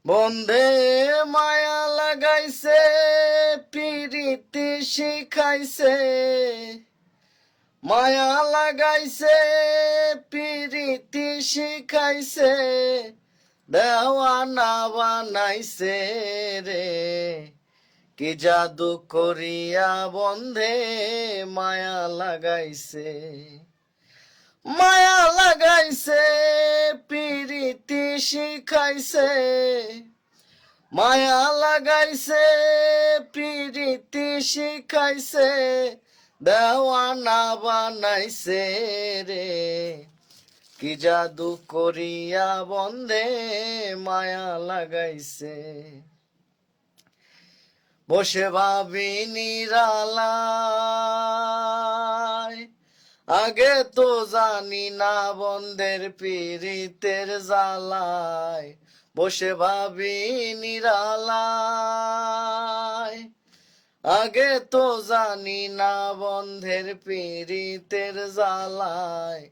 বন্ধে মায়া লাগাইছে, পিরিতি শিখাইছে। মায়া লাগাইছে, পিরিতি শিখাইছে, দেওয়ানা বানাইছে রে। কি জাদু করিয়া বন্ধে মায়া লাগাইছে। মায়া লাগাইছে, পিরিতি শিখাইছে। মায়া লাগাইছে, পিরিতি শিখাইছে, দেওয়ানা বানাইছে রে। কি জাদু করিয়া বন্ধে মায়া লাগাইছে। বসে ভাবি নিরালায়, আগে তো জানি না বন্ধের পীড়িতের জ্বালায়। বসে ভাবি নিরালায়, আগে তো জানি না বন্ধের পীড়িতের জ্বালায়।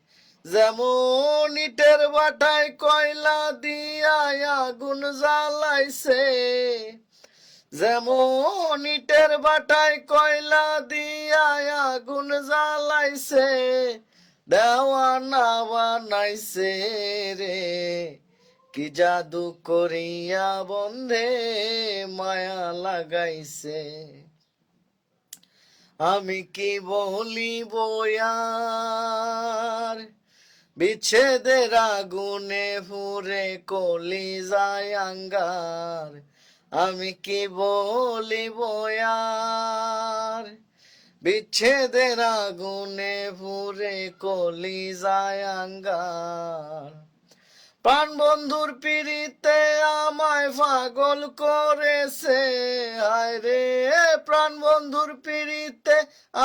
যেমন ইটের বাটায় কয়লা দিয়া আগুন জ্বালাইছে, যেমন ইটের বাটায় কয়লা দিয়া আগুন জ্বালাইছে, দেওয়ানা বানাইছে রে। কি জাদু করিয়া বন্ধে মায়া লাগাইছে। আমি কি বলিব আর, বিচ্ছেদের আগুনে পুড়ে কলিজায় আঙ্গার। আমি কি বলিব আর, বিচ্ছেদের আগুনে পুড়ে কলিজায় আঙ্গার। প্রাণ বন্ধুর পিড়িতে আমায় পাগল করেছে, হায় রে। প্রাণ বন্ধুর পিড়িতে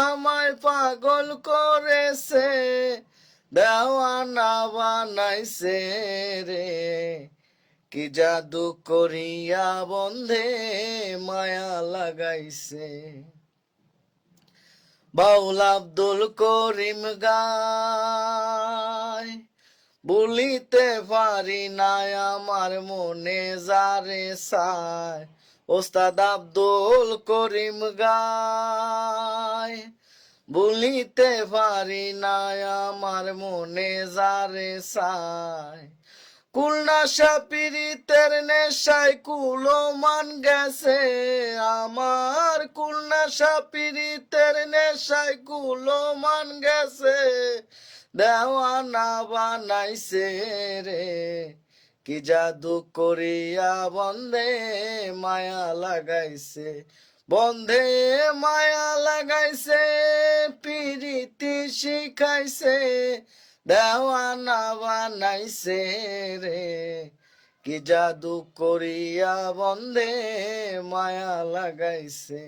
আমায় পাগল করেছে, দেওয়ানা বানাইছে রে। কি জাদু করিয়া বন্ধে মায়া লাগাইছে। বাউল আব্দুল করিম গায়, বলিতে পারি না আমার মনে যারে চায়। ওস্তাদ আব্দুল করিম গায়, বলিতে পারি না আমার মনে যারে চায়। কুলনাশা পীড়িতের নেশায় কুলমান গেছে আমার। কুলনাশা পীড়িতের নেশায় কুলমান গেছে, দেওয়ানা বানাইছে রে। কি জাদু করিয়া বন্ধে মায়া লাগাইছে। বন্ধে মায়া লাগাইছে, পিরিতি শিখাইছে, দেওয়ানা বানাইছে রে। কি জাদু করিয়া বন্ধে মায়া লাগাইছে।